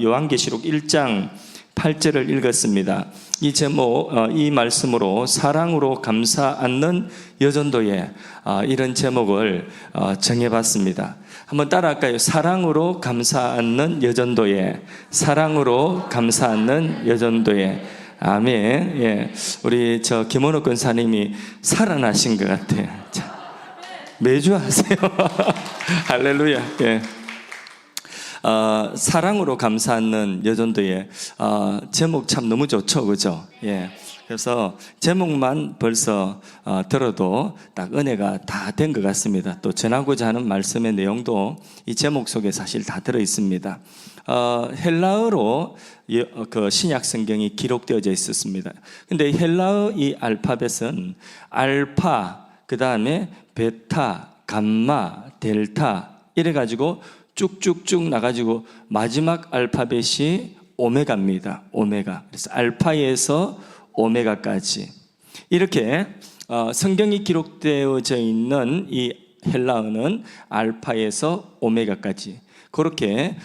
요한계시록 1장 8절을 읽었습니다. 이 제목, 이 말씀으로 사랑으로 감사 않는 여전도에 이런 제목을 정해봤습니다. 한번 따라할까요? 사랑으로 감사 않는 여전도에, 사랑으로 감사 않는 여전도에. 아멘. 예, 우리 김원욱 권사님이 살아나신 것 같아요. 자, 매주 하세요. 할렐루야. 예. 사랑으로 감사하는 여전도에 제목 참 너무 좋죠, 그죠? 예. 그래서 제목만 벌써 들어도 딱 은혜가 다 된 것 같습니다. 또 전하고자 하는 말씀의 내용도 이 제목 속에 사실 다 들어 있습니다. 헬라어로 그 신약 성경이 기록되어져 있었습니다. 근데 헬라어 이 알파벳은 알파, 그 다음에 베타, 감마, 델타 이래가지고 쭉쭉쭉 나가지고 마지막 알파벳이 오메가입니다. 오메가. 그래서 알파에서 오메가까지 이렇게 성경이 기록되어져 있는 이 헬라어는 알파에서 오메가까지 그렇게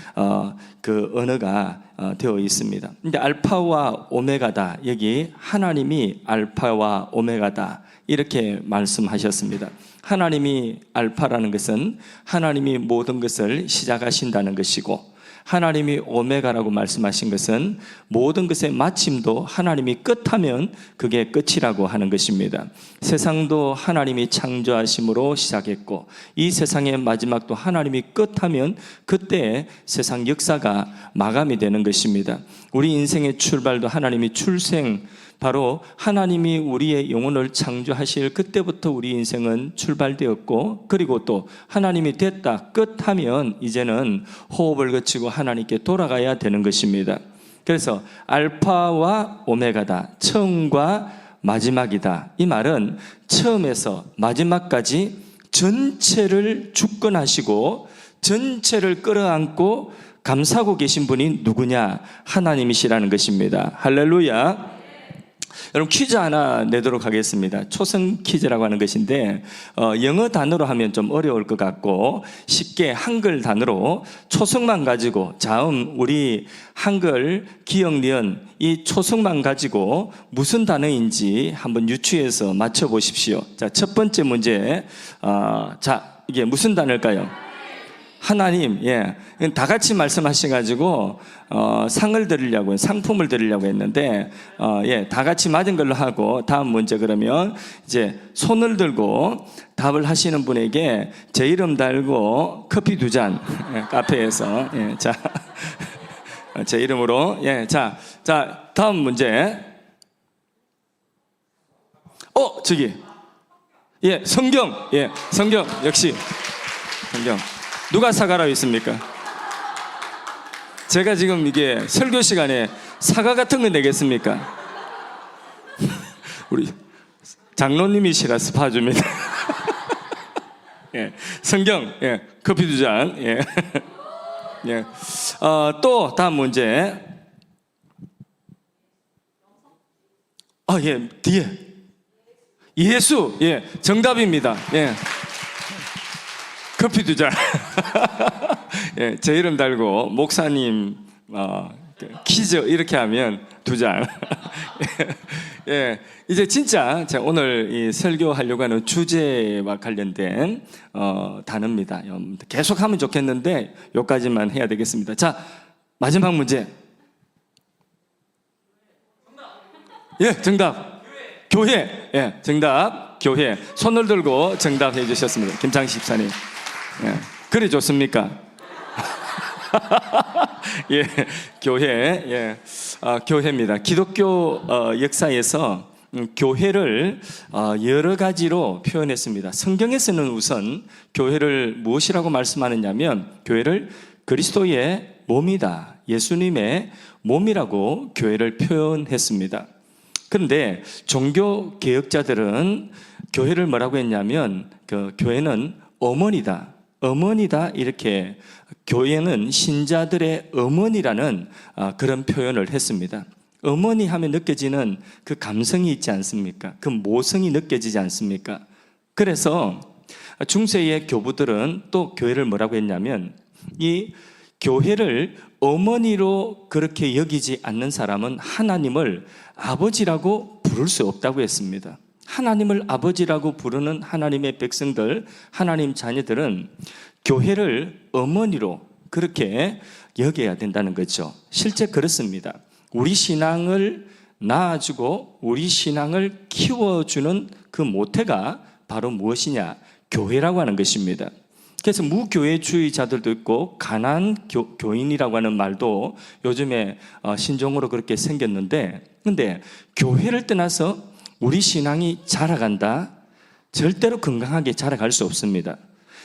그 언어가 되어 있습니다. 근데 알파와 오메가다, 여기 하나님이 알파와 오메가다 이렇게 말씀하셨습니다. 하나님이 알파라는 것은 하나님이 모든 것을 시작하신다는 것이고, 하나님이 오메가라고 말씀하신 것은 모든 것의 마침도 하나님이 끝하면 그게 끝이라고 하는 것입니다. 세상도 하나님이 창조하심으로 시작했고, 이 세상의 마지막도 하나님이 끝하면 그때 세상 역사가 마감이 되는 것입니다. 우리 인생의 출발도 하나님이 바로 하나님이 우리의 영혼을 창조하실 그때부터 우리 인생은 출발되었고, 그리고 또 하나님이 됐다 끝하면 이제는 호흡을 거치고 하나님께 돌아가야 되는 것입니다. 그래서 알파와 오메가다, 처음과 마지막이다. 이 말은 처음에서 마지막까지 전체를 주권하시고 전체를 끌어안고 감싸고 계신 분이 누구냐? 하나님이시라는 것입니다. 할렐루야. 여러분, 퀴즈 하나 내도록 하겠습니다. 초성 퀴즈라고 하는 것인데 영어 단어로 하면 좀 어려울 것 같고, 쉽게 한글 단어로 초성만 가지고 자음, 우리 한글 기억, 니은 이 초성만 가지고 무슨 단어인지 한번 유추해서 맞춰보십시오. 자, 첫 번째 문제. 자, 이게 무슨 단어일까요? 하나님. 예, 다 같이 말씀하셔가지고 상을 드리려고, 상품을 드리려고 했는데 예, 다 같이 맞은 걸로 하고, 다음 문제 그러면 이제 손을 들고 답을 하시는 분에게 제 이름 달고 커피 2잔 예, 카페에서 예, 자, 제 이름으로 예, 자, 다음 문제. 저기 예, 성경. 예, 성경 역시 성경. 누가 사과라고 있습니까? 제가 지금 이게 설교 시간에 사과 같은 거 내겠습니까? 우리 장로님이시라서 봐줍니다. 예, 성경, 예, 커피 2잔. 예. 예. 또 다음 문제. 예, 뒤에 예수. 예, 정답입니다. 예. 커피 2잔. 예, 제 이름 달고 목사님 퀴즈 이렇게 하면 2잔. 예, 이제 진짜 제가 오늘 이 설교하려고 하는 주제와 관련된 단어입니다. 계속 하면 좋겠는데 여기까지만 해야 되겠습니다. 자, 마지막 문제. 예, 정답. 교회. 예, 정답. 교회. 손을 들고 정답해 주셨습니다. 김창식 집사님. 예, 그래 좋습니까? 예, 교회. 예, 교회입니다. 기독교 역사에서 교회를 여러 가지로 표현했습니다. 성경에서는 우선 교회를 무엇이라고 말씀하느냐면, 교회를 그리스도의 몸이다, 예수님의 몸이라고 교회를 표현했습니다. 그런데 종교 개혁자들은 교회를 뭐라고 했냐면, 그 교회는 어머니다, 이렇게 교회는 신자들의 어머니라는 그런 표현을 했습니다. 어머니 하면 느껴지는 그 감성이 있지 않습니까? 그 모성이 느껴지지 않습니까? 그래서 중세의 교부들은 또 교회를 뭐라고 했냐면, 이 교회를 어머니로 그렇게 여기지 않는 사람은 하나님을 아버지라고 부를 수 없다고 했습니다. 하나님을 아버지라고 부르는 하나님의 백성들, 하나님 자녀들은 교회를 어머니로 그렇게 여겨야 된다는 거죠. 실제 그렇습니다. 우리 신앙을 낳아주고 우리 신앙을 키워주는 그 모태가 바로 무엇이냐? 교회라고 하는 것입니다. 그래서 무교회주의자들도 있고 가난 교인이라고 하는 말도 요즘에 신종으로 그렇게 생겼는데, 근데 교회를 떠나서 우리 신앙이 자라간다? 절대로 건강하게 자라갈 수 없습니다.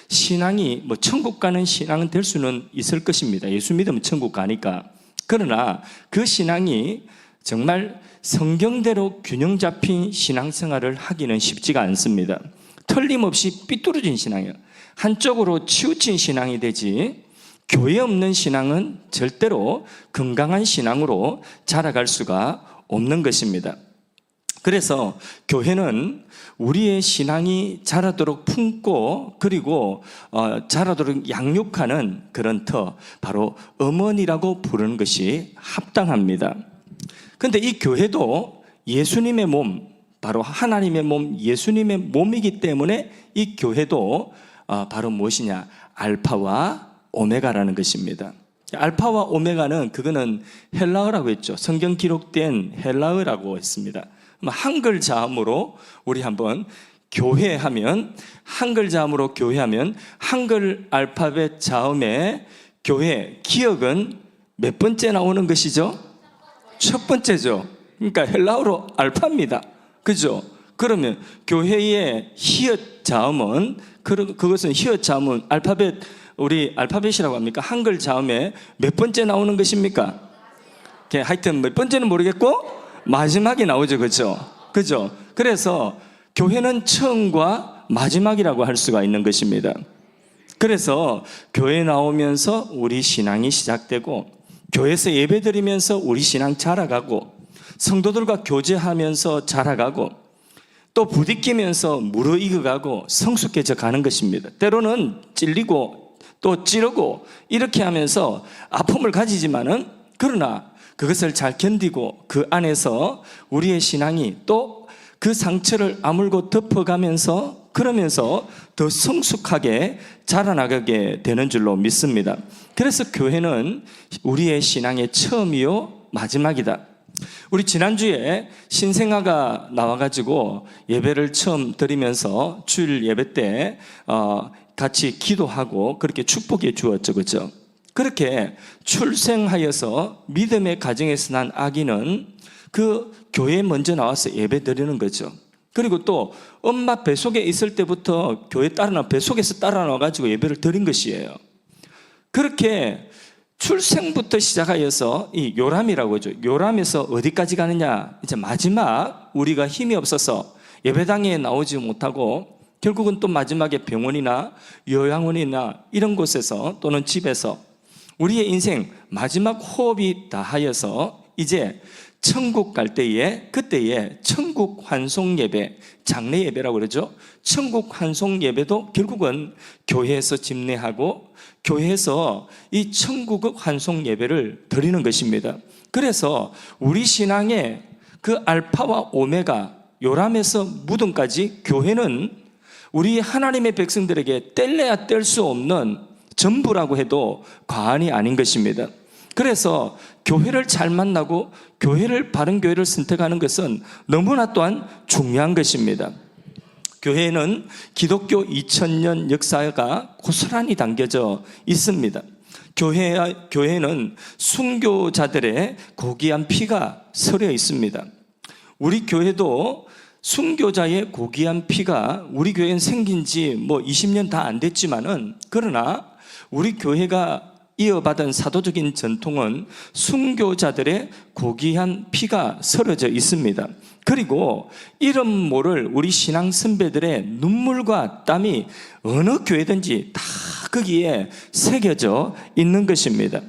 신앙이 천국 가는 신앙은 될 수는 있을 것입니다. 예수 믿으면 천국 가니까. 그러나 그 신앙이 정말 성경대로 균형 잡힌 신앙생활을 하기는 쉽지가 않습니다. 틀림없이 삐뚤어진 신앙이에요. 한쪽으로 치우친 신앙이 되지, 교회 없는 신앙은 절대로 건강한 신앙으로 자라갈 수가 없는 것입니다. 그래서 교회는 우리의 신앙이 자라도록 품고 그리고 자라도록 양육하는 그런 터, 바로 어머니라고 부르는 것이 합당합니다. 그런데 이 교회도 예수님의 몸, 바로 하나님의 몸, 예수님의 몸이기 때문에 이 교회도 바로 무엇이냐? 알파와 오메가라는 것입니다. 알파와 오메가는 그거는 헬라어라고 했죠. 성경 기록된 헬라어라고 했습니다. 한글 자음으로 우리 한번 교회하면, 한글 자음으로 교회하면 한글 알파벳 자음에 교회, 기억은 몇 번째 나오는 것이죠? 첫 번째죠. 그러니까 헬라어로 알파입니다. 그죠? 그러면 교회의 히읗 자음은, 그것은 히읗 자음은 알파벳, 우리 알파벳이라고 합니까? 한글 자음에 몇 번째 나오는 것입니까? 하여튼 몇 번째는 모르겠고 마지막이 나오죠. 그죠? 그죠? 그래서 교회는 처음과 마지막이라고 할 수가 있는 것입니다. 그래서 교회 나오면서 우리 신앙이 시작되고, 교회에서 예배 드리면서 우리 신앙 자라가고, 성도들과 교제하면서 자라가고, 또 부딪히면서 무르익어가고 성숙해져 가는 것입니다. 때로는 찔리고 또 찌르고 이렇게 하면서 아픔을 가지지만은, 그러나 그것을 잘 견디고 그 안에서 우리의 신앙이 또 그 상처를 아물고 덮어가면서, 그러면서 더 성숙하게 자라나가게 되는 줄로 믿습니다. 그래서 교회는 우리의 신앙의 처음이요 마지막이다. 우리 지난주에 신생아가 나와가지고 예배를 처음 드리면서 주일 예배 때 같이 기도하고 그렇게 축복해 주었죠. 그죠? 그렇게 출생하여서 믿음의 가정에서 난 아기는 그 교회에 먼저 나와서 예배 드리는 거죠. 그리고 또 엄마 뱃속에 있을 때부터 교회 뱃속에서 따라 나와가지고 예배를 드린 것이에요. 그렇게 출생부터 시작하여서 이 요람이라고 하죠. 요람에서 어디까지 가느냐? 이제 마지막 우리가 힘이 없어서 예배당에 나오지 못하고 결국은 또 마지막에 병원이나 요양원이나 이런 곳에서 또는 집에서 우리의 인생 마지막 호흡이 다하여서 이제 천국 갈 때에, 그때에 천국 환송 예배, 장례 예배라고 그러죠. 천국 환송 예배도 결국은 교회에서 집례하고 교회에서 이 천국 환송 예배를 드리는 것입니다. 그래서 우리 신앙의 그 알파와 오메가, 요람에서 무덤까지 교회는 우리 하나님의 백성들에게 뗄래야 뗄 수 없는 전부라고 해도 과언이 아닌 것입니다. 그래서 교회를 잘 만나고 바른 교회를 선택하는 것은 너무나 또한 중요한 것입니다. 교회는 기독교 2000년 역사가 고스란히 담겨져 있습니다. 교회는 순교자들의 고귀한 피가 서려 있습니다. 우리 교회도 순교자의 고귀한 피가, 우리 교회는 생긴 지 20년 다 안 됐지만은, 그러나 우리 교회가 이어받은 사도적인 전통은 순교자들의 고귀한 피가 서려져 있습니다. 그리고 이름 모를 우리 신앙 선배들의 눈물과 땀이 어느 교회든지 다 거기에 새겨져 있는 것입니다.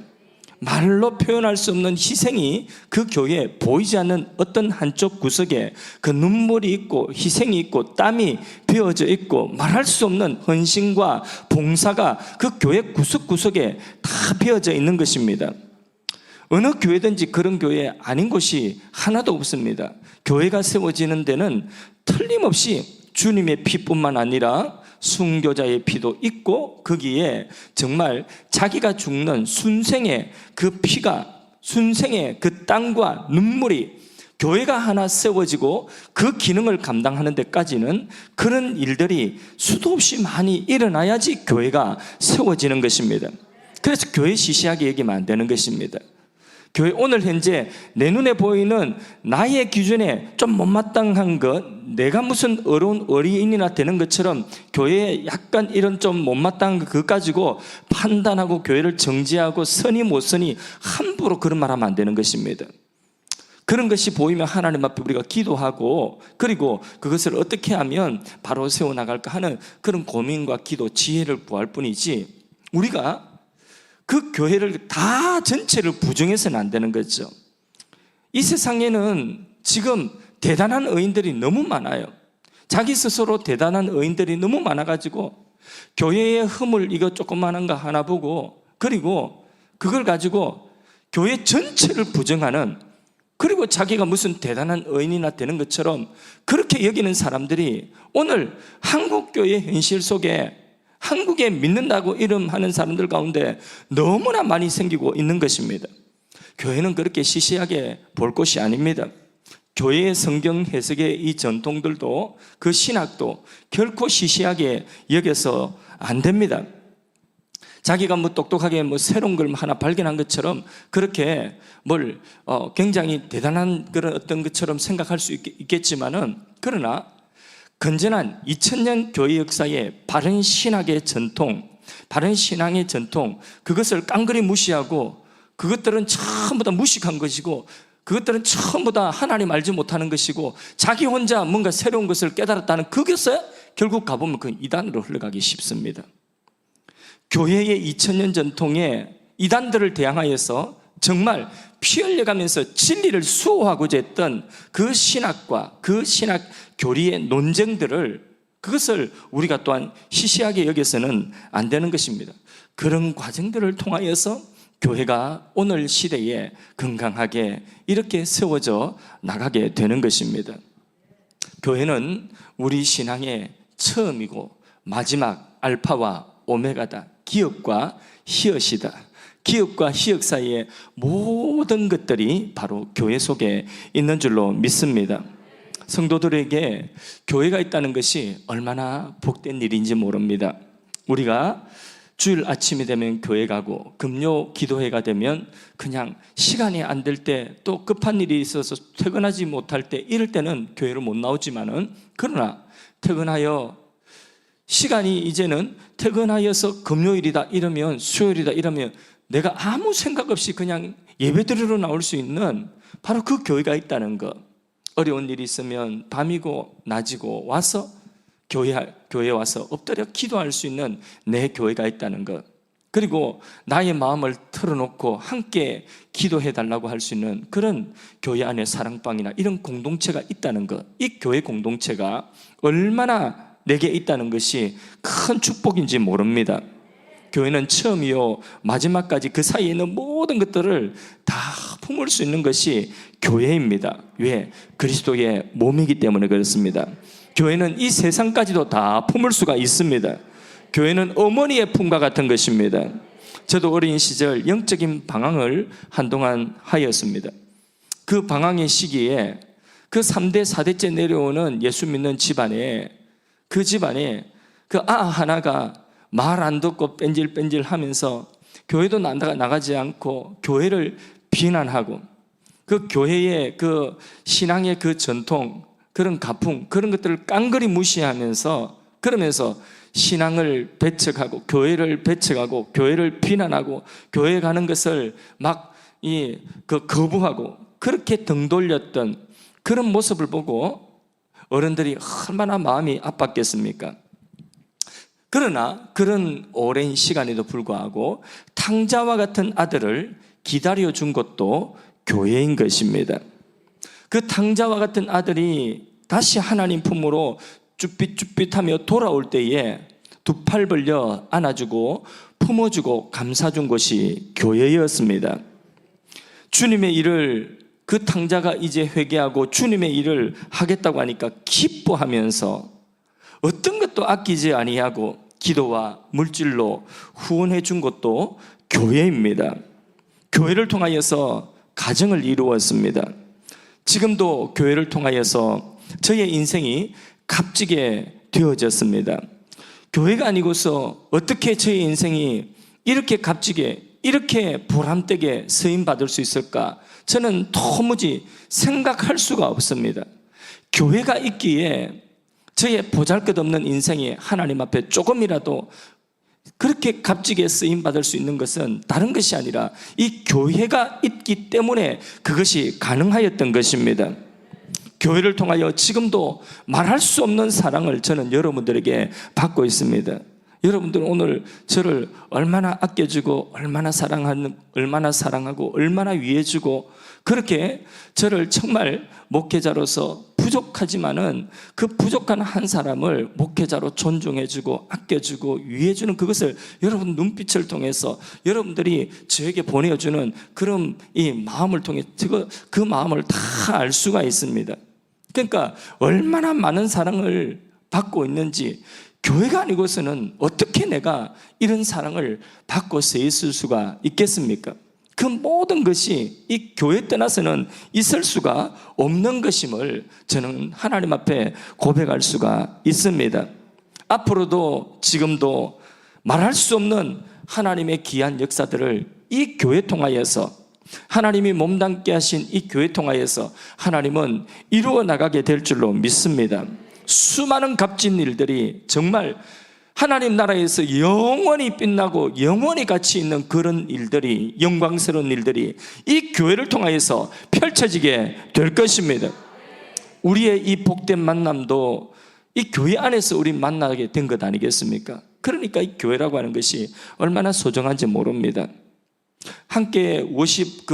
말로 표현할 수 없는 희생이 그 교회에 보이지 않는 어떤 한쪽 구석에 그 눈물이 있고 희생이 있고 땀이 비어져 있고 말할 수 없는 헌신과 봉사가 그 교회 구석구석에 다 비어져 있는 것입니다. 어느 교회든지 그런 교회 아닌 곳이 하나도 없습니다. 교회가 세워지는 데는 틀림없이 주님의 피뿐만 아니라 순교자의 피도 있고 거기에 정말 자기가 죽는 순생의 그 피가, 순생의 그 땀과 눈물이 교회가 하나 세워지고 그 기능을 감당하는 데까지는 그런 일들이 수도 없이 많이 일어나야지 교회가 세워지는 것입니다. 그래서 교회 시시하게 여기면 안 되는 것입니다. 교회 오늘 현재 내 눈에 보이는 나의 기준에 좀 못마땅한 것, 내가 무슨 어려운 어린이나 되는 것처럼 교회에 약간 이런 좀 못마땅한 것 가지고 판단하고 교회를 정지하고 선이 못 선이 함부로 그런 말 하면 안 되는 것입니다. 그런 것이 보이면 하나님 앞에 우리가 기도하고 그리고 그것을 어떻게 하면 바로 세워나갈까 하는 그런 고민과 기도, 지혜를 구할 뿐이지 우리가 그 교회를 다 전체를 부정해서는 안 되는 거죠. 이 세상에는 지금 대단한 의인들이 너무 많아요. 자기 스스로 대단한 의인들이 너무 많아가지고 교회의 허물 이거 조그만한 거 하나 보고 그리고 그걸 가지고 교회 전체를 부정하는, 그리고 자기가 무슨 대단한 의인이나 되는 것처럼 그렇게 여기는 사람들이 오늘 한국교회 현실 속에 한국에 믿는다고 이름하는 사람들 가운데 너무나 많이 생기고 있는 것입니다. 교회는 그렇게 시시하게 볼 것이 아닙니다. 교회의 성경 해석의 이 전통들도 그 신학도 결코 시시하게 여겨서 안 됩니다. 자기가 뭐 똑똑하게 뭐 새로운 걸 하나 발견한 것처럼 그렇게 뭘 굉장히 대단한 그런 어떤 것처럼 생각할 수 있겠지만은, 그러나 건전한 2000년 교회 역사의 바른 신학의 전통, 바른 신앙의 전통, 그것을 깡그리 무시하고 그것들은 전부 다 무식한 것이고 그것들은 전부 다 하나님 알지 못하는 것이고 자기 혼자 뭔가 새로운 것을 깨달았다는 그것에 결국 가보면 그 이단으로 흘러가기 쉽습니다. 교회의 2000년 전통의 이단들을 대항하여서 정말 피 흘려가면서 진리를 수호하고자 했던 그 신학과 그 신학 교리의 논쟁들을, 그것을 우리가 또한 시시하게 여겨서는 안 되는 것입니다. 그런 과정들을 통하여서 교회가 오늘 시대에 건강하게 이렇게 세워져 나가게 되는 것입니다. 교회는 우리 신앙의 처음이고 마지막 알파와 오메가다. 기업과 희엇이다. 기업과 희역 사이의 모든 것들이 바로 교회 속에 있는 줄로 믿습니다. 성도들에게 교회가 있다는 것이 얼마나 복된 일인지 모릅니다. 우리가 주일 아침이 되면 교회 가고 금요 기도회가 되면 그냥 시간이 안 될 때, 또 급한 일이 있어서 퇴근하지 못할 때, 이럴 때는 교회를 못 나오지만은, 그러나 퇴근하여 시간이 이제는 퇴근하여서 금요일이다 이러면, 수요일이다 이러면 내가 아무 생각 없이 그냥 예배드리러 나올 수 있는 바로 그 교회가 있다는 것. 어려운 일이 있으면 밤이고 낮이고 와서 교회에 와서 엎드려 기도할 수 있는 내 교회가 있다는 것. 그리고 나의 마음을 털어놓고 함께 기도해달라고 할 수 있는 그런 교회 안에 사랑방이나 이런 공동체가 있다는 것. 이 교회 공동체가 얼마나 내게 있다는 것이 큰 축복인지 모릅니다. 교회는 처음이요 마지막까지 그 사이에 있는 모든 것들을 다 품을 수 있는 것이 교회입니다. 왜? 그리스도의 몸이기 때문에 그렇습니다. 교회는 이 세상까지도 다 품을 수가 있습니다. 교회는 어머니의 품과 같은 것입니다. 저도 어린 시절 영적인 방황을 한동안 하였습니다. 그 방황의 시기에 그 3대 4대째 내려오는 예수 믿는 집안에, 그 집안에 그 하나가 말 안 듣고 뺀질뺀질 하면서 교회도 나가지 않고 교회를 비난하고 그 교회의 그 신앙의 그 전통, 그런 가풍, 그런 것들을 깡그리 무시하면서, 그러면서 신앙을 배척하고 교회를 배척하고 교회를 비난하고 교회 가는 것을 막 거부하고 그렇게 등 돌렸던 그런 모습을 보고 어른들이 얼마나 마음이 아팠겠습니까? 그러나 그런 오랜 시간에도 불구하고 탕자와 같은 아들을 기다려준 것도 교회인 것입니다. 그 탕자와 같은 아들이 다시 하나님 품으로 쭈삣쭈삣하며 돌아올 때에 두 팔 벌려 안아주고 품어주고 감사준 것이 교회였습니다. 주님의 일을, 그 탕자가 이제 회개하고 주님의 일을 하겠다고 하니까 기뻐하면서 어떤 것도 아끼지 아니하고 기도와 물질로 후원해 준 것도 교회입니다. 교회를 통하여서 가정을 이루었습니다. 지금도 교회를 통하여서 저의 인생이 값지게 되어졌습니다. 교회가 아니고서 어떻게 저의 인생이 이렇게 값지게, 이렇게 보람되게 쓰임받을 수 있을까? 저는 도무지 생각할 수가 없습니다. 교회가 있기에 저의 보잘것없는 인생이 하나님 앞에 조금이라도 그렇게 값지게 쓰임받을 수 있는 것은 다른 것이 아니라 이 교회가 있기 때문에 그것이 가능하였던 것입니다. 교회를 통하여 지금도 말할 수 없는 사랑을 저는 여러분들에게 받고 있습니다. 여러분들은 오늘 저를 얼마나 아껴주고 얼마나 사랑하고 얼마나 위해주고 그렇게 저를 정말 목회자로서 부족하지만은 그 부족한 한 사람을 목회자로 존중해주고 아껴주고 위해주는 그것을 여러분 눈빛을 통해서 여러분들이 저에게 보내주는 그런 이 마음을 통해 그 마음을 다 알 수가 있습니다. 그러니까 얼마나 많은 사랑을 받고 있는지, 교회가 아니고서는 어떻게 내가 이런 사랑을 받고 서 있을 수가 있겠습니까? 그 모든 것이 이 교회 떠나서는 있을 수가 없는 것임을 저는 하나님 앞에 고백할 수가 있습니다. 앞으로도 지금도 말할 수 없는 하나님의 귀한 역사들을 이 교회 통하여서, 하나님이 몸담게 하신 이 교회 통하여서 하나님은 이루어 나가게 될 줄로 믿습니다. 수많은 값진 일들이 정말 하나님 나라에서 영원히 빛나고 영원히 가치 있는 그런 일들이, 영광스러운 일들이 이 교회를 통하여서 펼쳐지게 될 것입니다. 우리의 이 복된 만남도 이 교회 안에서 우리 만나게 된 것 아니겠습니까? 그러니까 이 교회라고 하는 것이 얼마나 소중한지 모릅니다. 함께 워십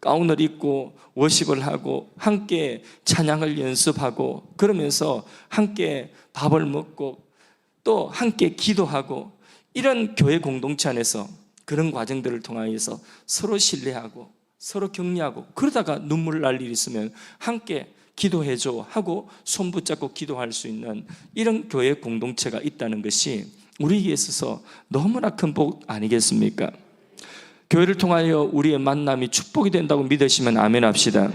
가운을 입고 워십을 하고 함께 찬양을 연습하고 그러면서 함께 밥을 먹고 또 함께 기도하고 이런 교회 공동체 안에서 그런 과정들을 통하여서 서로 신뢰하고 서로 격려하고 그러다가 눈물 날 일이 있으면 함께 기도해줘 하고 손 붙잡고 기도할 수 있는 이런 교회 공동체가 있다는 것이 우리에게 있어서 너무나 큰 복 아니겠습니까? 교회를 통하여 우리의 만남이 축복이 된다고 믿으시면 아멘 합시다.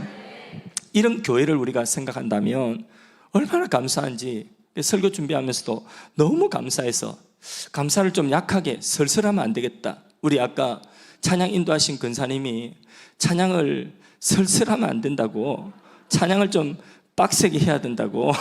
이런 교회를 우리가 생각한다면 얼마나 감사한지 설교 준비하면서도 너무 감사해서 감사를 좀 약하게 설설하면 안 되겠다. 우리 아까 찬양 인도하신 근사님이 찬양을 설설하면 안 된다고, 찬양을 좀 빡세게 해야 된다고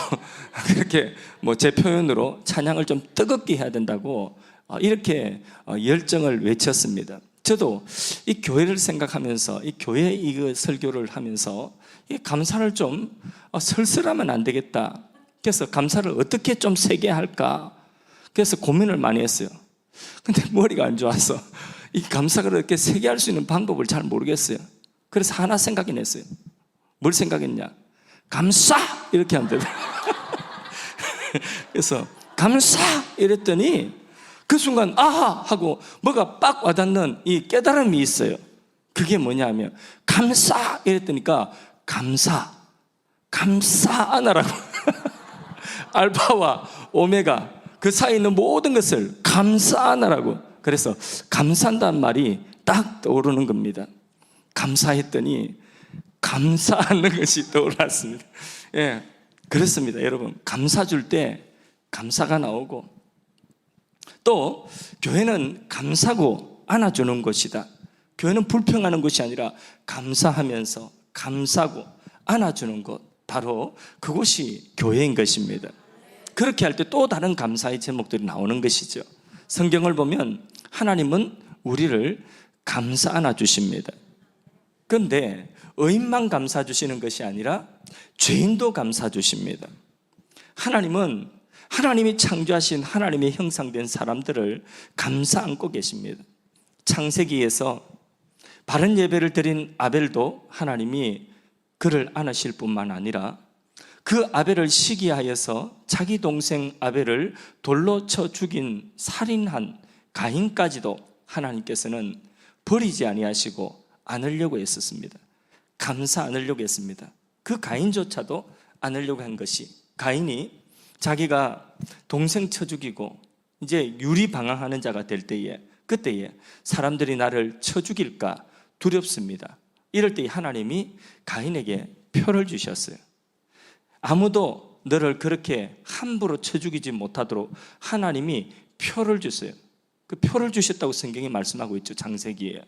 그렇게 제 표현으로 찬양을 좀 뜨겁게 해야 된다고 이렇게 열정을 외쳤습니다. 저도 이 교회를 생각하면서 이 교회 이 설교를 하면서 이 감사를 좀 설설하면 안 되겠다. 그래서 감사를 어떻게 좀 세게 할까? 그래서 고민을 많이 했어요. 근데 머리가 안 좋아서 이 감사를 이렇게 세게 할 수 있는 방법을 잘 모르겠어요. 그래서 하나 생각해냈어요. 뭘 생각했냐? 감사! 이렇게 하면 되더라고요. 그래서 감사! 이랬더니 그 순간 아하! 하고 뭐가 빡 와닿는 이 깨달음이 있어요. 그게 뭐냐 하면 감사! 이랬더니까 감사하나라고 알파와 오메가 그 사이에 있는 모든 것을 감사하나라고. 그래서 감사한다는 말이 딱 떠오르는 겁니다. 감사했더니 감사하는 것이 떠올랐습니다. 예, 그렇습니다. 여러분, 감사 줄 때 감사가 나오고 또 교회는 감사고 안아주는 곳이다. 교회는 불평하는 것이 아니라 감사하면서 감사고 안아주는 곳, 바로 그곳이 교회인 것입니다. 그렇게 할 때 또 다른 감사의 제목들이 나오는 것이죠. 성경을 보면 하나님은 우리를 감사 안아주십니다. 그런데 의인만 감사 주시는 것이 아니라 죄인도 감사 주십니다. 하나님은 하나님이 창조하신 하나님의 형상된 사람들을 감사 안고 계십니다. 창세기에서 바른 예배를 드린 아벨도 하나님이 그를 안으실 뿐만 아니라 그 아벨을 시기하여서 자기 동생 아벨을 돌로 쳐 죽인 살인한 가인까지도 하나님께서는 버리지 아니하시고 안으려고 했었습니다. 감싸 안으려고 했습니다. 그 가인조차도 안으려고 한 것이, 가인이 자기가 동생 쳐 죽이고 이제 유리방황하는 자가 될 때에, 그때에 사람들이 나를 쳐 죽일까 두렵습니다. 이럴 때 하나님이 가인에게 표를 주셨어요. 아무도 너를 그렇게 함부로 쳐 죽이지 못하도록 하나님이 표를 주세요. 그 표를 주셨다고 성경이 말씀하고 있죠. 창세기에.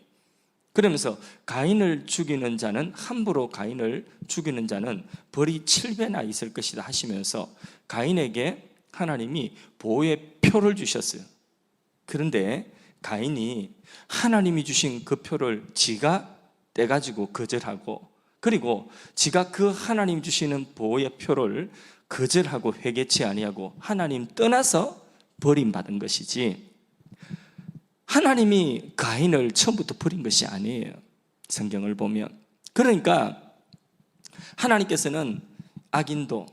그러면서 가인을 죽이는 자는, 함부로 가인을 죽이는 자는 벌이 7배나 있을 것이다 하시면서 가인에게 하나님이 보호의 표를 주셨어요. 그런데 가인이 하나님이 주신 그 표를 지가 떼가지고 거절하고, 그리고 지가 그 하나님 주시는 보호의 표를 거절하고 회개치 아니하고 하나님 떠나서 버림받은 것이지, 하나님이 가인을 처음부터 버린 것이 아니에요. 성경을 보면. 그러니까 하나님께서는 악인도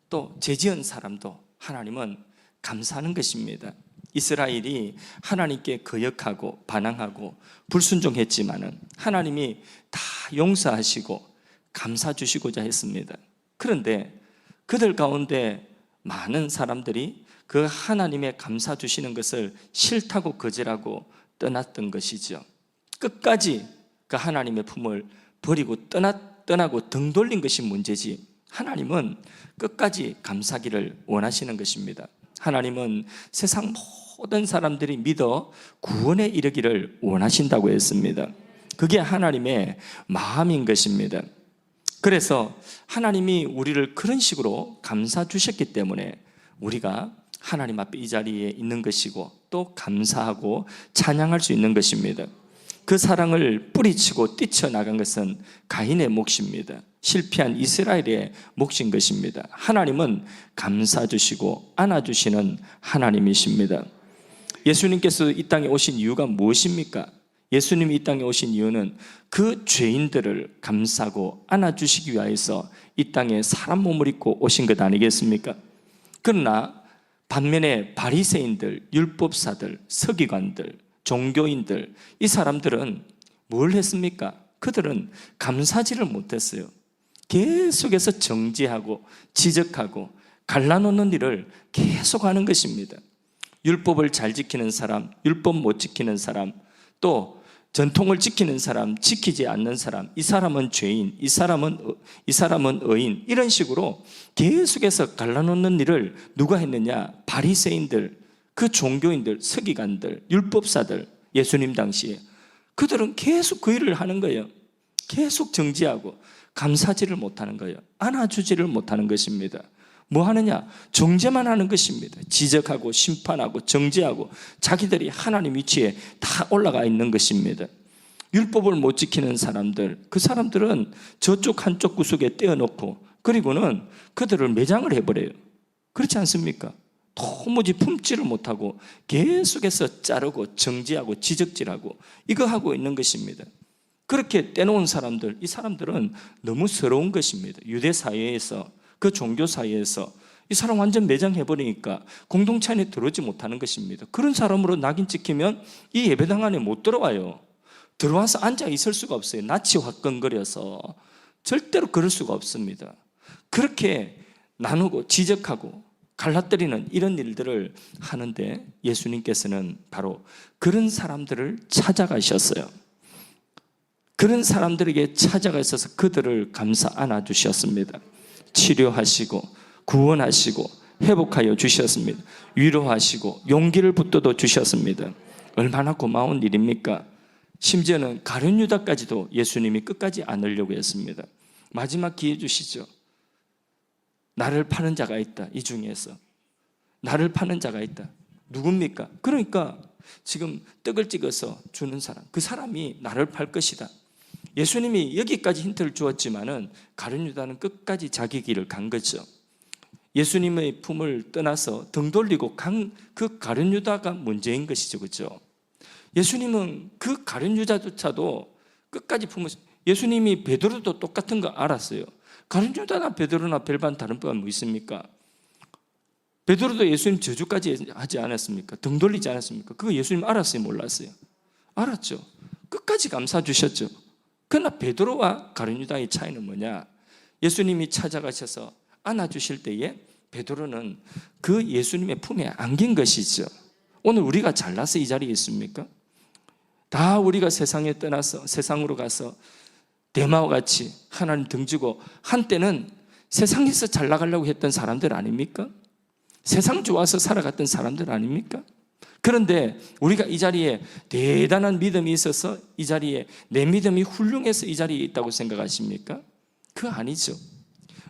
또 죄지은 사람도 하나님은 감사하는 것입니다. 이스라엘이 하나님께 거역하고 반항하고 불순종했지만은 하나님이 다 용서하시고 감사 주시고자 했습니다. 그런데 그들 가운데 많은 사람들이 그 하나님의 감사 주시는 것을 싫다고 거절하고 떠났던 것이죠. 끝까지 그 하나님의 품을 버리고 떠나고 등 돌린 것이 문제지, 하나님은 끝까지 감사기를 원하시는 것입니다. 하나님은 세상 모든 사람들이 믿어 구원에 이르기를 원하신다고 했습니다. 그게 하나님의 마음인 것입니다. 그래서 하나님이 우리를 그런 식으로 감사 주셨기 때문에 우리가 하나님 앞에 이 자리에 있는 것이고 또 감사하고 찬양할 수 있는 것입니다. 그 사랑을 뿌리치고 뛰쳐나간 것은 가인의 몫입니다. 실패한 이스라엘의 몫인 것입니다. 하나님은 감사 주시고 안아주시는 하나님이십니다. 예수님께서 이 땅에 오신 이유가 무엇입니까? 예수님이 이 땅에 오신 이유는 그 죄인들을 감싸고 안아주시기 위해서 이 땅에 사람 몸을 입고 오신 것 아니겠습니까? 그러나 반면에 바리새인들, 율법사들, 서기관들, 종교인들, 이 사람들은 뭘 했습니까? 그들은 감사지를 못했어요. 계속해서 정죄하고 지적하고 갈라놓는 일을 계속하는 것입니다. 율법을 잘 지키는 사람, 율법 못 지키는 사람, 또 전통을 지키는 사람, 지키지 않는 사람, 이 사람은 죄인, 이 사람은 의인, 이런 식으로 계속해서 갈라놓는 일을 누가 했느냐? 바리새인들, 그 종교인들, 서기관들, 율법사들, 예수님 당시에 그들은 계속 그 일을 하는 거예요. 계속 정지하고 감사지를 못하는 거예요. 안아주지를 못하는 것입니다. 뭐 하느냐? 정죄만 하는 것입니다. 지적하고 심판하고 정죄하고 자기들이 하나님 위치에 다 올라가 있는 것입니다. 율법을 못 지키는 사람들, 그 사람들은 저쪽 한쪽 구석에 떼어놓고 그리고는 그들을 매장을 해버려요. 그렇지 않습니까? 도무지 품지를 못하고 계속해서 자르고 정죄하고 지적질하고 이거 하고 있는 것입니다. 그렇게 떼놓은 사람들, 이 사람들은 너무 서러운 것입니다. 유대 사회에서, 그 종교 사회에서 이 사람 완전 매장해버리니까 공동체 안에 들어오지 못하는 것입니다. 그런 사람으로 낙인 찍히면 이 예배당 안에 못 들어와요. 들어와서 앉아 있을 수가 없어요. 낯이 화끈거려서 절대로 그럴 수가 없습니다. 그렇게 나누고 지적하고 갈라뜨리는 이런 일들을 하는데 예수님께서는 바로 그런 사람들을 찾아가셨어요. 그런 사람들에게 찾아가셔서 그들을 감싸 안아주셨습니다. 치료하시고 구원하시고 회복하여 주셨습니다. 위로하시고 용기를 붙들어 주셨습니다. 얼마나 고마운 일입니까? 심지어는 가룟 유다까지도 예수님이 끝까지 안으려고 했습니다. 마지막 기회 주시죠. 나를 파는 자가 있다. 이 중에서 나를 파는 자가 있다. 누굽니까? 그러니까 지금 떡을 찍어서 주는 사람, 그 사람이 나를 팔 것이다. 예수님이 여기까지 힌트를 주었지만은 가룟 유다는 끝까지 자기 길을 간 거죠. 예수님의 품을 떠나서 등 돌리고 간 그 가룟 유다가 문제인 것이죠, 그렇죠? 예수님은 그 가룟 유다조차도 끝까지 품으시. 예수님이 베드로도 똑같은 거 알았어요. 가룟 유다나 베드로나 별반 다른 바가 뭐 있습니까? 베드로도 예수님 저주까지 하지 않았습니까? 등 돌리지 않았습니까? 그거 예수님 알았어요, 몰랐어요? 알았죠. 끝까지 감싸 주셨죠. 그러나 베드로와 가룟 유다의 차이는 뭐냐? 예수님이 찾아가셔서 안아주실 때에 베드로는 그 예수님의 품에 안긴 것이죠. 오늘 우리가 잘나서 이 자리에 있습니까? 다 우리가 세상에 떠나서 세상으로 가서 대마와 같이 하나님 등지고 한때는 세상에서 잘 나가려고 했던 사람들 아닙니까? 세상 좋아서 살아갔던 사람들 아닙니까? 그런데 우리가 이 자리에 대단한 믿음이 있어서 이 자리에 내 믿음이 훌륭해서 이 자리에 있다고 생각하십니까? 그거 아니죠.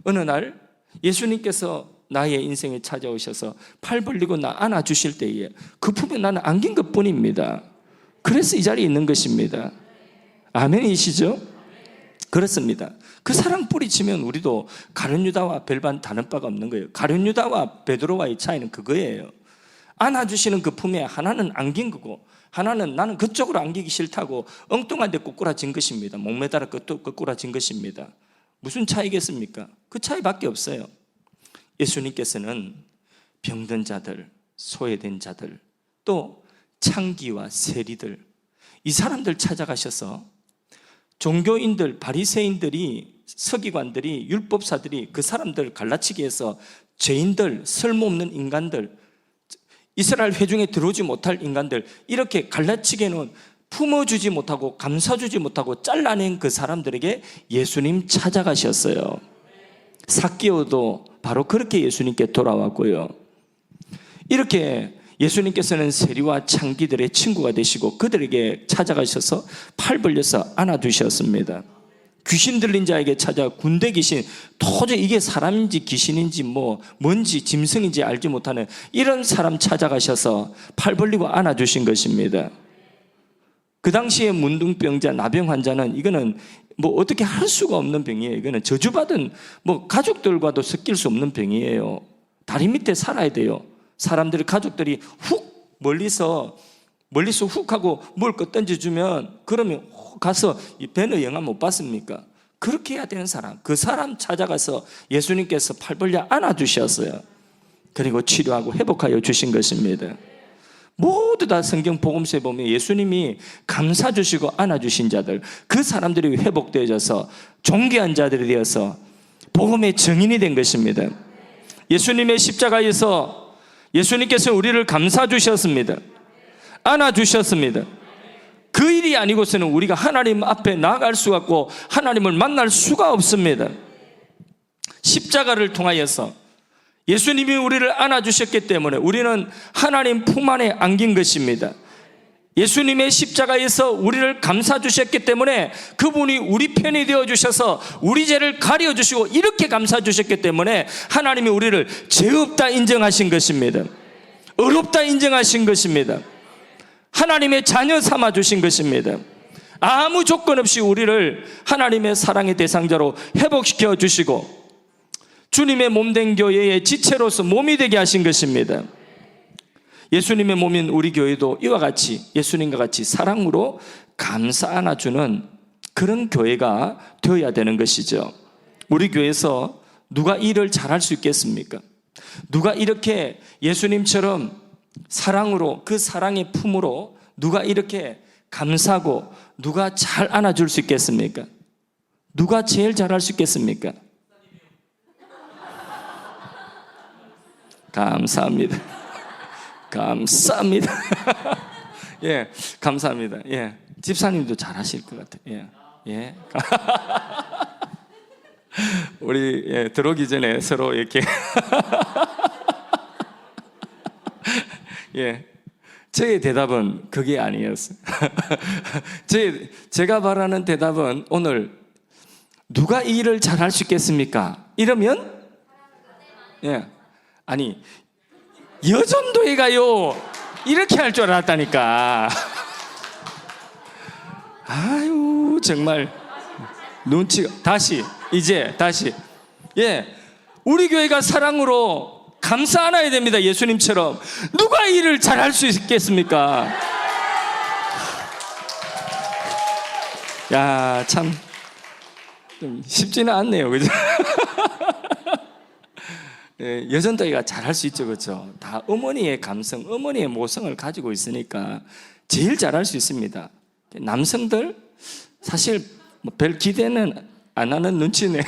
어느 날 예수님께서 나의 인생에 찾아오셔서 팔 벌리고 나 안아주실 때에 그 품에 나는 안긴 것뿐입니다. 그래서 이 자리에 있는 것입니다. 아멘이시죠? 그렇습니다. 그 사랑 뿌리치면 우리도 가룟 유다와 별반 다른 바가 없는 거예요. 가룟 유다와 베드로와의 차이는 그거예요. 안아주시는 그 품에 하나는 안긴 거고 하나는 나는 그쪽으로 안기기 싫다고 엉뚱한 데 꼬꾸라진 것입니다. 목매달아 꼬꾸라진 것입니다. 무슨 차이겠습니까? 그 차이밖에 없어요. 예수님께서는 병든 자들, 소외된 자들, 또 창기와 세리들, 이 사람들 찾아가셔서 종교인들, 바리새인들이, 서기관들이, 율법사들이 그 사람들을 갈라치기 해서 죄인들, 쓸모없는 인간들, 이스라엘 회중에 들어오지 못할 인간들, 이렇게 갈라치게 해놓은, 품어주지 못하고 감싸주지 못하고 잘라낸 그 사람들에게 예수님 찾아가셨어요. 삭개오도 바로 그렇게 예수님께 돌아왔고요. 이렇게 예수님께서는 세리와 창기들의 친구가 되시고 그들에게 찾아가셔서 팔 벌려서 안아주셨습니다. 귀신 들린 자에게 찾아 군대 귀신, 도저히 이게 사람인지 귀신인지 뭔지 짐승인지 알지 못하는 이런 사람 찾아가셔서 팔 벌리고 안아주신 것입니다. 그 당시에 문둥병자, 나병 환자는 이거는 어떻게 할 수가 없는 병이에요. 이거는 저주받은 가족들과도 섞일 수 없는 병이에요. 다리 밑에 살아야 돼요. 사람들이, 가족들이 훅 멀리서 훅 하고 뭘 던져주면 그러면 가서 배너 영화 못 봤습니까? 그렇게 해야 되는 사람, 그 사람 찾아가서 예수님께서 팔 벌려 안아주셨어요. 그리고 치료하고 회복하여 주신 것입니다. 모두 다 성경 복음서에 보면 예수님이 감싸주시고 안아주신 자들, 그 사람들이 회복되어져서 존귀한 자들이 되어서 복음의 증인이 된 것입니다. 예수님의 십자가에서 예수님께서 우리를 감싸주셨습니다. 안아주셨습니다. 그 일이 아니고서는 우리가 하나님 앞에 나아갈 수가 없고 하나님을 만날 수가 없습니다. 십자가를 통하여서 예수님이 우리를 안아주셨기 때문에 우리는 하나님 품 안에 안긴 것입니다. 예수님의 십자가에서 우리를 감싸주셨기 때문에 그분이 우리 편이 되어주셔서 우리 죄를 가려주시고 이렇게 감싸주셨기 때문에 하나님이 우리를 죄 없다 인정하신 것입니다. 의롭다 인정하신 것입니다. 하나님의 자녀 삼아주신 것입니다. 아무 조건 없이 우리를 하나님의 사랑의 대상자로 회복시켜 주시고 주님의 몸된 교회의 지체로서 몸이 되게 하신 것입니다. 예수님의 몸인 우리 교회도 이와 같이 예수님과 같이 사랑으로 감싸 안아주는 그런 교회가 되어야 되는 것이죠. 우리 교회에서 누가 일을 잘할 수 있겠습니까? 누가 이렇게 예수님처럼 사랑으로, 그 사랑의 품으로 누가 이렇게 감싸고 누가 잘 안아줄 수 있겠습니까? 누가 제일 잘할 수 있겠습니까? 감사합니다. 감사합니다. 예, 감사합니다. 예, 집사님도 잘하실 것 같아요. 예, 예. 우리 들어오기 전에 서로 이렇게 예, 저의 대답은 그게 아니었어요. 제가 바라는 대답은 오늘 누가 이 일을 잘할 수 있겠습니까? 이러면 예, 아니 여전도에 가요 이렇게 할 줄 알았다니까. 아유 정말 눈치가 다시 예, 우리 교회가 사랑으로 감싸 안아야 됩니다. 예수님처럼. 누가 이 일을 잘할 수 있겠습니까? 야, 참 좀 쉽지는 않네요, 그죠? 예, 여전도이가 잘할 수 있죠, 그렇죠? 다 어머니의 감성, 어머니의 모성을 가지고 있으니까 제일 잘할 수 있습니다. 남성들 사실 뭐별 기대는 안 하는 눈치네요.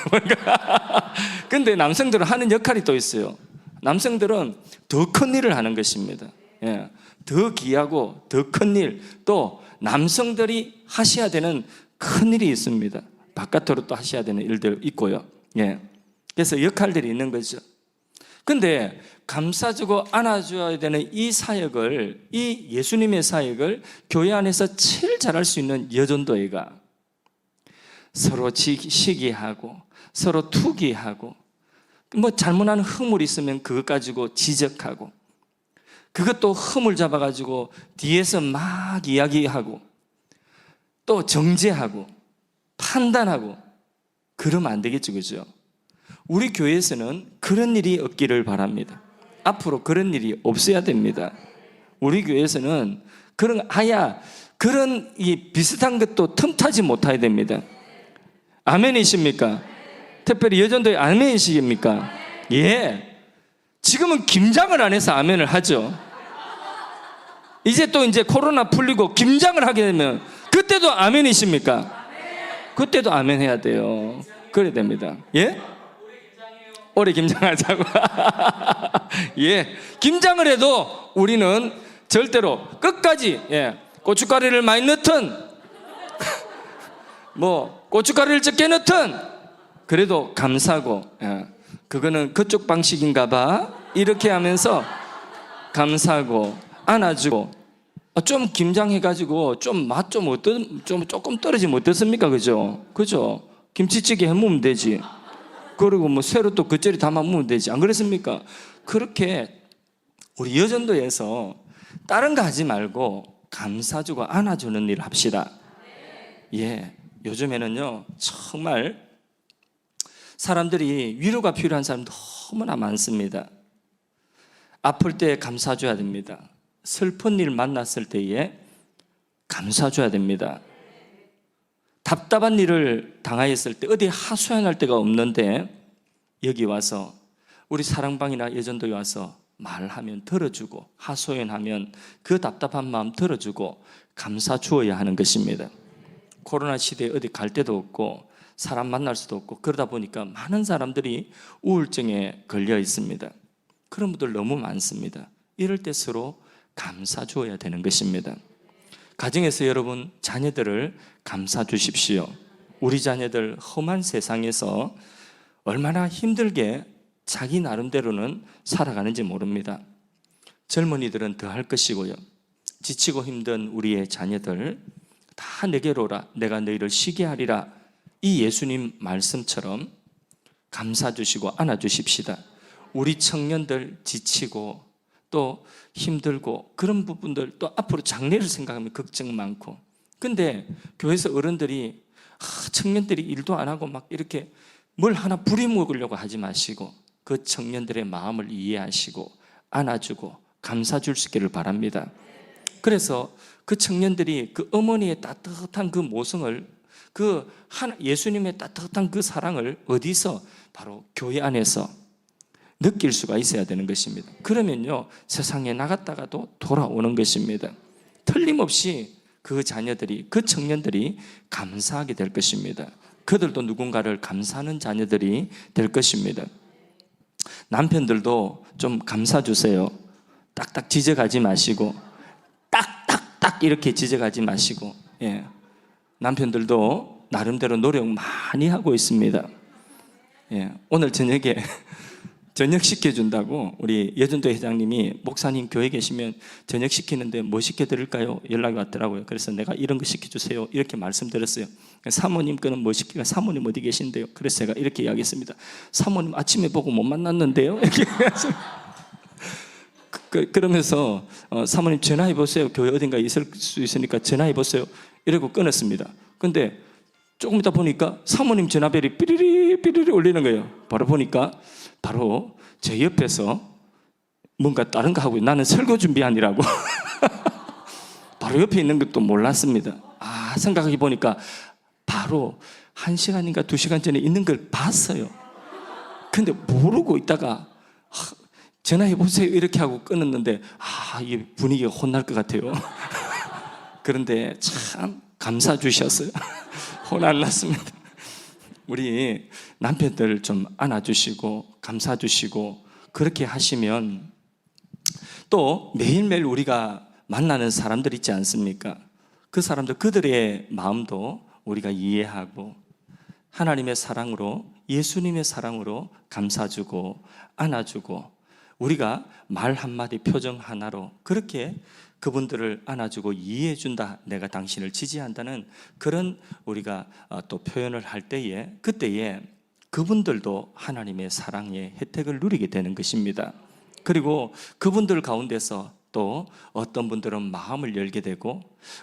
근데 남성들은 하는 역할이 또 있어요. 남성들은 더 큰 일을 하는 것입니다. 예, 더 귀하고 더 큰 일, 또 남성들이 하셔야 되는 큰 일이 있습니다. 바깥으로 또 하셔야 되는 일들 있고요. 예, 그래서 역할들이 있는 거죠. 근데 감싸주고 안아줘야 되는 이 사역을, 이 예수님의 사역을 교회 안에서 제일 잘할 수 있는 여전도회가 서로 시기하고 서로 투기하고 뭐 잘못한 허물 있으면 그것 가지고 지적하고 그것도 허물 잡아가지고 뒤에서 막 이야기하고 또 정죄하고 판단하고 그러면 안 되겠죠, 그죠? 우리 교회에서는 그런 일이 없기를 바랍니다. 앞으로 그런 일이 없어야 됩니다. 우리 교회에서는 그런 이 비슷한 것도 틈타지 못해야 됩니다. 아멘이십니까? 특별히 여전도의 아멘이십니까? 예. 지금은 김장을 안 해서 아멘을 하죠. 이제 코로나 풀리고 김장을 하게 되면 그때도 아멘이십니까? 그때도 아멘 해야 돼요. 그래야 됩니다. 예? 올해 김장하자고. 예. 김장을 해도 우리는 절대로 끝까지, 예, 고춧가루를 많이 넣든 뭐 고춧가루를 적게 넣든 그래도 감사하고, 예, 그거는 그쪽 방식인가 봐. 이렇게 하면서 감사하고 안아주고, 좀 김장해가지고 좀 맛 좀 조금 떨어지면 어떻습니까? 그죠? 그죠? 김치찌개 해먹으면 되지. 그리고 뭐 새로 또 겉절이 담아 먹으면 되지. 안 그렇습니까? 그렇게 우리 여전도에서 다른 거 하지 말고 감사주고 안아주는 일을 합시다. 예. 요즘에는요, 정말 사람들이 위로가 필요한 사람 너무나 많습니다. 아플 때 감사줘야 됩니다. 슬픈 일 만났을 때에 감사줘야 됩니다. 답답한 일을 당하였을 때 어디 하소연할 데가 없는데 여기 와서 우리 사랑방이나 예전도에 와서 말하면 들어주고 하소연하면 그 답답한 마음 들어주고 감사 주어야 하는 것입니다. 코로나 시대에 어디 갈 데도 없고 사람 만날 수도 없고 그러다 보니까 많은 사람들이 우울증에 걸려 있습니다. 그런 분들 너무 많습니다. 이럴 때 서로 감사 주어야 되는 것입니다. 가정에서 여러분 자녀들을 감사 주십시오. 우리 자녀들 험한 세상에서 얼마나 힘들게 자기 나름대로는 살아가는지 모릅니다. 젊은이들은 더 할 것이고요. 지치고 힘든 우리의 자녀들 다 내게로 오라 내가 너희를 쉬게 하리라. 이 예수님 말씀처럼 감사 주시고 안아 주십시다. 우리 청년들 지치고 또 힘들고 그런 부분들, 또 앞으로 장래를 생각하면 걱정 많고, 근데 교회에서 어른들이 청년들이 일도 안 하고 막 이렇게 뭘 하나 부려먹으려고 하지 마시고 그 청년들의 마음을 이해하시고 안아주고 감사 줄 수 있기를 바랍니다. 그래서 그 청년들이 그 어머니의 따뜻한 그 모성을, 예수님의 따뜻한 그 사랑을 어디서? 바로 교회 안에서 느낄 수가 있어야 되는 것입니다. 그러면요, 세상에 나갔다가도 돌아오는 것입니다. 틀림없이 그 자녀들이, 그 청년들이 감사하게 될 것입니다. 그들도 누군가를 감사하는 자녀들이 될 것입니다. 남편들도 좀 감사 주세요. 딱딱 지적하지 마시고, 딱딱딱 이렇게 지적하지 마시고, 예. 남편들도 나름대로 노력 많이 하고 있습니다. 예. 오늘 저녁에 저녁 시켜준다고 우리 여전도 회장님이 목사님 교회 계시면 저녁 시키는데 뭐 시켜드릴까요? 연락이 왔더라고요. 그래서 내가 이런 거 시켜주세요 이렇게 말씀드렸어요. 사모님 거는 뭐 시킬까? 사모님 어디 계신데요? 그래서 제가 이렇게 이야기했습니다. 사모님 아침에 보고 못 만났는데요? 이렇게 그러면서 사모님 전화해 보세요. 교회 어딘가에 있을 수 있으니까 전화해 보세요. 이러고 끊었습니다. 근데 조금 있다 보니까 사모님 전화벨이 삐리리 삐리리 울리는 거예요. 바로 보니까 바로 제 옆에서 뭔가 다른 거 하고 나는 설거 준비하느라고 바로 옆에 있는 것도 몰랐습니다. 생각해 보니까 바로 1시간인가 2시간 전에 있는 걸 봤어요. 근데 모르고 있다가 전화해보세요 이렇게 하고 끊었는데 이 분위기가 혼날 것 같아요. 그런데 참 감사 주셨어요. 혼 안 났습니다. 우리 남편들 좀 안아주시고 감사 주시고 그렇게 하시면 또 매일매일 우리가 만나는 사람들 있지 않습니까? 그 사람들 그들의 마음도 우리가 이해하고 하나님의 사랑으로 예수님의 사랑으로 감사주고 안아주고 우리가 말 한마디 표정 하나로 그렇게 그분들을 안아주고 이해해준다, 내가 당신을 지지한다는 그런 우리가 또 표현을 할 때에 그때에 그분들도 하나님의 사랑의 혜택을 누리게 되는 것입니다. 그리고 그분들 가운데서 또 어떤 분들은 마음을 열게 되고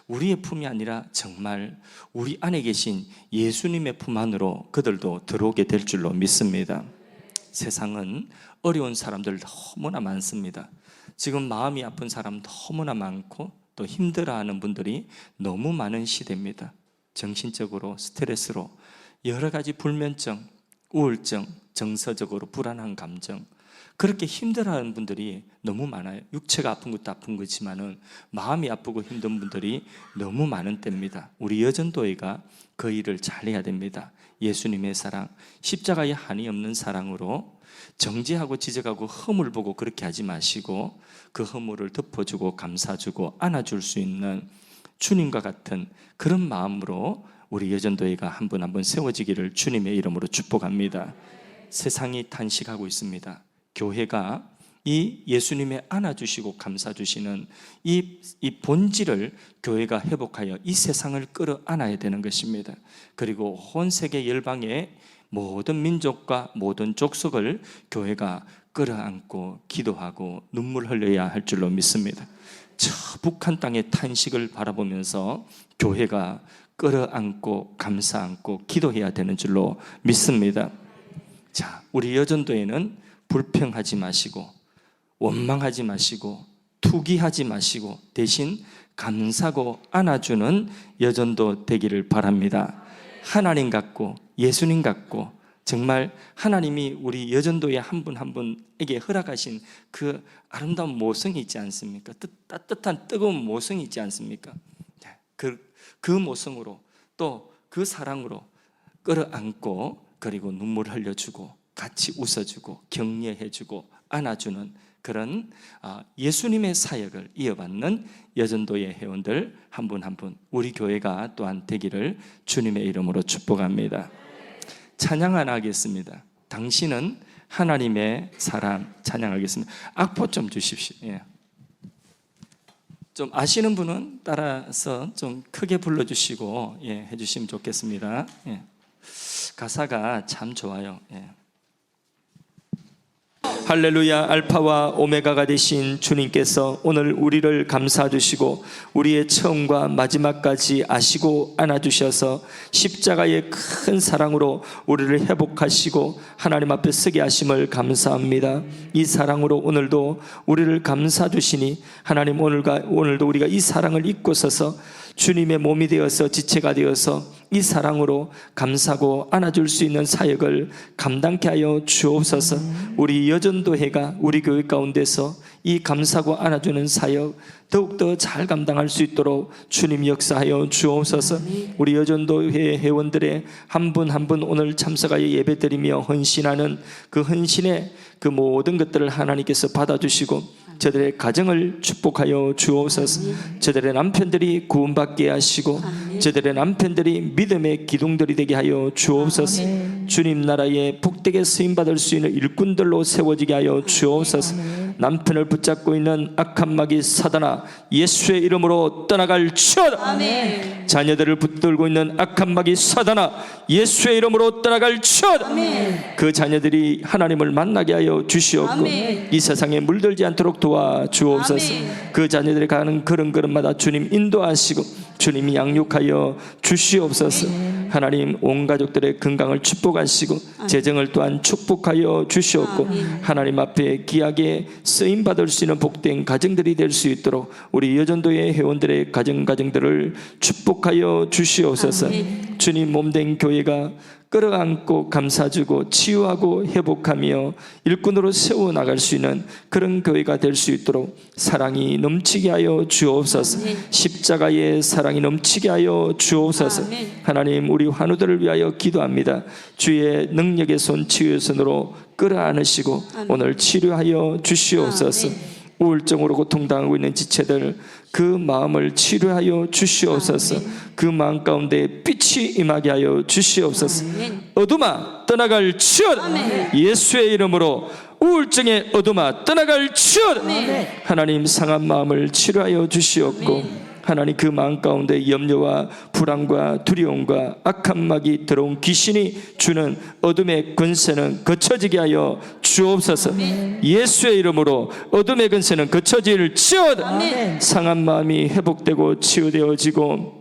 우리의 품이 아니라 정말 우리 안에 계신 예수님의 품 안으로 그들도 들어오게 될 줄로 믿습니다. 세상은 어려운 사람들 너무나 많습니다. 지금 마음이 아픈 사람 너무나 많고 또 힘들어하는 분들이 너무 많은 시대입니다. 정신적으로 스트레스로 여러 가지 불면증, 우울증, 정서적으로 불안한 감정 그렇게 힘들어하는 분들이 너무 많아요. 육체가 아픈 것도 아픈 거지만은 마음이 아프고 힘든 분들이 너무 많은 때입니다. 우리 여전도회가 그 일을 잘해야 됩니다. 예수님의 사랑, 십자가에 한이 없는 사랑으로 정죄하고 지적하고 허물 보고 그렇게 하지 마시고 그 허물을 덮어주고 감사주고 안아줄 수 있는 주님과 같은 그런 마음으로 우리 여전도회가 한 분 한 분 세워지기를 주님의 이름으로 축복합니다. 세상이 탄식하고 있습니다. 교회가 이 예수님의 안아주시고 감사주시는 이 본질을 교회가 회복하여 이 세상을 끌어안아야 되는 것입니다. 그리고 온 세계 열방의 모든 민족과 모든 족속을 교회가 끌어안고 기도하고 눈물 흘려야 할 줄로 믿습니다. 저 북한 땅의 탄식을 바라보면서 교회가 끌어안고 감사 안고 기도해야 되는 줄로 믿습니다. 자, 우리 여전도에는 불평하지 마시고 원망하지 마시고 투기하지 마시고 대신 감사하고 안아주는 여전도 되기를 바랍니다. 하나님 같고 예수님 같고 정말 하나님이 우리 여전도의 한 분 한 분에게 허락하신 그 아름다운 모성이 있지 않습니까? 따뜻한 뜨거운 모성이 있지 않습니까? 그 모성으로 또 그 사랑으로 끌어안고 그리고 눈물 흘려주고 같이 웃어주고 격려해주고 안아주는 그런 예수님의 사역을 이어받는 여전도의 회원들 한 분 한 분 우리 교회가 또한 되기를 주님의 이름으로 축복합니다. 찬양 하나 하겠습니다. 당신은 하나님의 사랑 찬양하겠습니다. 악보 좀 주십시오. 예. 좀 아시는 분은 따라서 좀 크게 불러주시고 해주시면 좋겠습니다. 예. 가사가 참 좋아요. 예. 할렐루야. 알파와 오메가가 되신 주님께서 오늘 우리를 감사해 주시고 우리의 처음과 마지막까지 아시고 안아주셔서 십자가의 큰 사랑으로 우리를 회복하시고 하나님 앞에 서게 하심을 감사합니다. 이 사랑으로 오늘도 우리를 감사해 주시니 하나님 오늘도 우리가 이 사랑을 잊고 서서 주님의 몸이 되어서 지체가 되어서 이 사랑으로 감사하고 안아줄 수 있는 사역을 감당케 하여 주옵소서. 우리 여전도회가 우리 교회 가운데서 이 감사하고 안아주는 사역 더욱더 잘 감당할 수 있도록 주님 역사하여 주옵소서. 우리 여전도회 회원들의 한 분 한 분 오늘 참석하여 예배드리며 헌신하는 그 헌신의 그 모든 것들을 하나님께서 받아주시고 저들의 가정을 축복하여 주옵소서. 저들의 남편들이 구원받게 하시고 저들의 남편들이 믿음의 기둥들이 되게 하여 주옵소서. 주님 나라에 복되게 쓰임받을 수 있는 일꾼들로 세워지게 하여 주옵소서. 남편을 붙잡고 있는 악한 마귀 사단아 예수의 이름으로 떠나갈지어다. 자녀들을 붙들고 있는 악한 마귀 사단아 예수의 이름으로 떠나갈지어다. 그 자녀들이 하나님을 만나게 하여 주시옵고 이 세상에 물들지 않도록 도와주옵소서. 그 자녀들이 가는 걸음걸음마다 주님 인도하시고 주님이 양육하여 주시옵소서. 하나님 온 가족들의 건강을 축복하시고 재정을 또한 축복하여 주시옵고 하나님 앞에 귀하게 쓰임받을 수 있는 복된 가정들이 될 수 있도록 우리 여전도의 회원들의 가정들을 축복하여 주시옵소서. 주님 몸된 교회가 끌어안고 감싸주고 치유하고 회복하며 일꾼으로 세워나갈 수 있는 그런 교회가 될 수 있도록 사랑이 넘치게 하여 주옵소서. 십자가의 사랑이 넘치게 하여 주옵소서. 하나님 우리 환우들을 위하여 기도합니다. 주의 능력의 손 치유의 손으로 끌어안으시고 오늘 치료하여 주시옵소서. 우울증으로 고통당하고 있는 지체들 그 마음을 치료하여 주시옵소서. 그 마음 가운데 빛이 임하게 하여 주시옵소서. 어둠아 떠나갈지어다. 예수의 이름으로 우울증의 어둠아 떠나갈지어다. 하나님 상한 마음을 치료하여 주시옵고 하나님 그 마음 가운데 염려와 불안과 두려움과 악한 막이 들어온 귀신이 주는 어둠의 권세는 거쳐지게 하여 주옵소서. 예수의 이름으로 어둠의 권세는 거쳐질지어다. 상한 마음이 회복되고 치유되어지고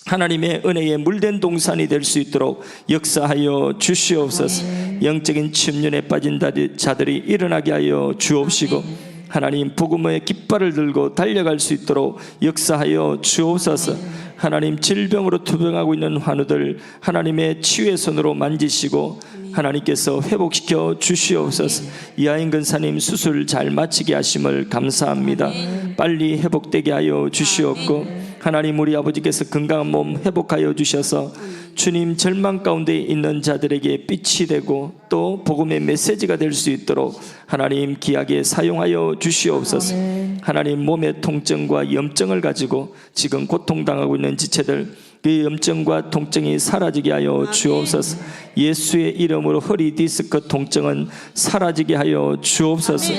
하나님의 은혜에 물된 동산이 될 수 있도록 역사하여 주시옵소서. 영적인 침륜에 빠진 자들이 일어나게 하여 주옵시고 하나님 복음의 깃발을 들고 달려갈 수 있도록 역사하여 주옵소서. 하나님 질병으로 투병하고 있는 환우들 하나님의 치유의 손으로 만지시고 하나님께서 회복시켜 주시옵소서. 이하인 근사님 수술 잘 마치게 하심을 감사합니다. 빨리 회복되게 하여 주시옵고 하나님 우리 아버지께서 건강한 몸 회복하여 주셔서 주님 절망 가운데 있는 자들에게 빛이 되고 또 복음의 메시지가 될 수 있도록 하나님 귀하게 사용하여 주시옵소서. 하나님 몸의 통증과 염증을 가지고 지금 고통당하고 있는 지체들 그 염증과 통증이 사라지게 하여 주옵소서. 예수의 이름으로 허리 디스크 통증은 사라지게 하여 주옵소서.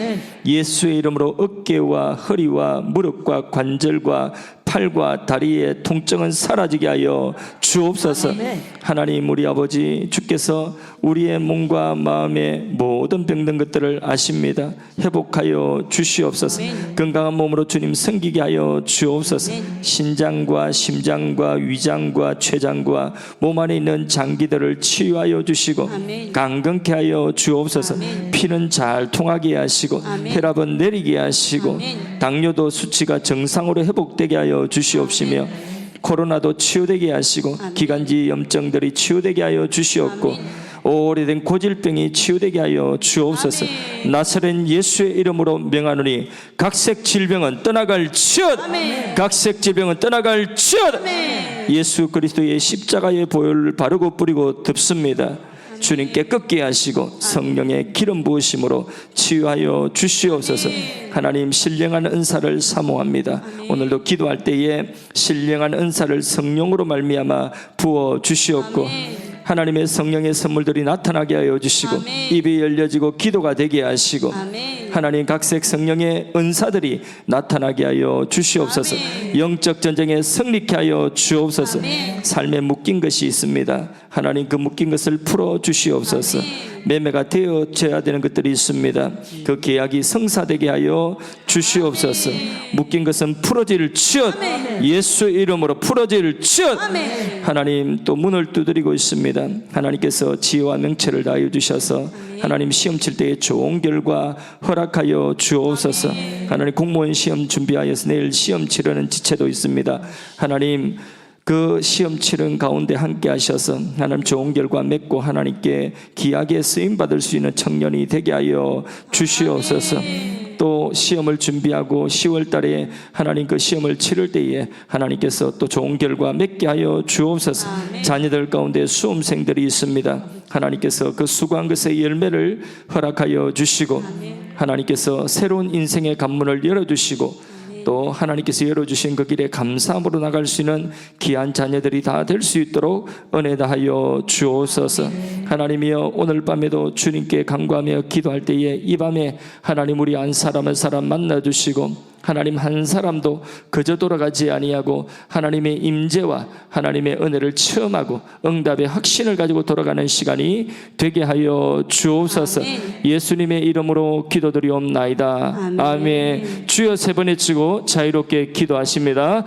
예수의 이름으로 어깨와 허리와 무릎과 관절과 팔과 다리의 통증은 사라지게 하여 주옵소서. 하나님 우리 아버지 주께서 우리의 몸과 마음의 모든 병든 것들을 아십니다. 회복하여 주시옵소서. 건강한 몸으로 주님 섬기게 하여 주옵소서. 신장과 심장과 위장과 췌장과 몸 안에 있는 장기들을 치유하여 주시고 강건케 하여 주옵소서. 피는 잘 통하게 하시고 혈압은 내리게 하시고 당뇨도 수치가 정상으로 회복되게 하여 주시옵시며 코로나도 치유되게 하시고 기관지 염증들이 치유되게 하여 주시옵고 오래된 고질병이 치유되게 하여 주옵소서. 나사렛 예수의 이름으로 명하노니 각색 질병은 떠나갈지어다. 각색 질병은 떠나갈지어다. 예수 그리스도의 십자가의 보혈을 바르고 뿌리고 덮습니다. 주님 깨끗게 하시고 성령의 기름 부으심으로 치유하여 주시옵소서. 하나님 신령한 은사를 사모합니다. 오늘도 기도할 때에 신령한 은사를 성령으로 말미암아 부어 주시옵고 하나님의 성령의 선물들이 나타나게 하여 주시고 입이 열려지고 기도가 되게 하시고 하나님 각색 성령의 은사들이 나타나게 하여 주시옵소서. 영적 전쟁에 승리케 하여 주옵소서. 삶에 묶인 것이 있습니다. 하나님 그 묶인 것을 풀어 주시옵소서. 매매가 되어져야 되는 것들이 있습니다. 그 계약이 성사되게 하여 주시옵소서. 묶인 것은 풀어질지어다. 예수 이름으로 풀어질지어다. 하나님 또 문을 두드리고 있습니다. 하나님께서 지혜와 명철을 다하여 주셔서 하나님 시험 칠 때에 좋은 결과 허락하여 주옵소서. 하나님 공무원 시험 준비하여서 내일 시험 치르는 지체도 있습니다. 하나님 그 시험 치른 가운데 함께 하셔서 하나님 좋은 결과 맺고 하나님께 귀하게 쓰임받을 수 있는 청년이 되게 하여 주시옵소서. 또 시험을 준비하고 10월 달에 하나님 그 시험을 치를 때에 하나님께서 또 좋은 결과 맺게 하여 주옵소서. 자녀들 가운데 수험생들이 있습니다. 하나님께서 그 수고한 것의 열매를 허락하여 주시고 하나님께서 새로운 인생의 관문을 열어주시고 또 하나님께서 열어주신 그 길에 감사함으로 나갈 수 있는 귀한 자녀들이 다 될 수 있도록 은혜 다하여 주옵소서. 하나님이여 오늘 밤에도 주님께 간구하며 기도할 때에 이 밤에 하나님 우리 한 사람 한 사람 만나주시고 하나님 한 사람도 그저 돌아가지 아니하고 하나님의 임재와 하나님의 은혜를 체험하고 응답의 확신을 가지고 돌아가는 시간이 되게 하여 주옵소서. 예수님의 이름으로 기도드리옵나이다. 아멘. 주여 세 번 외치고 자유롭게 기도하십니다.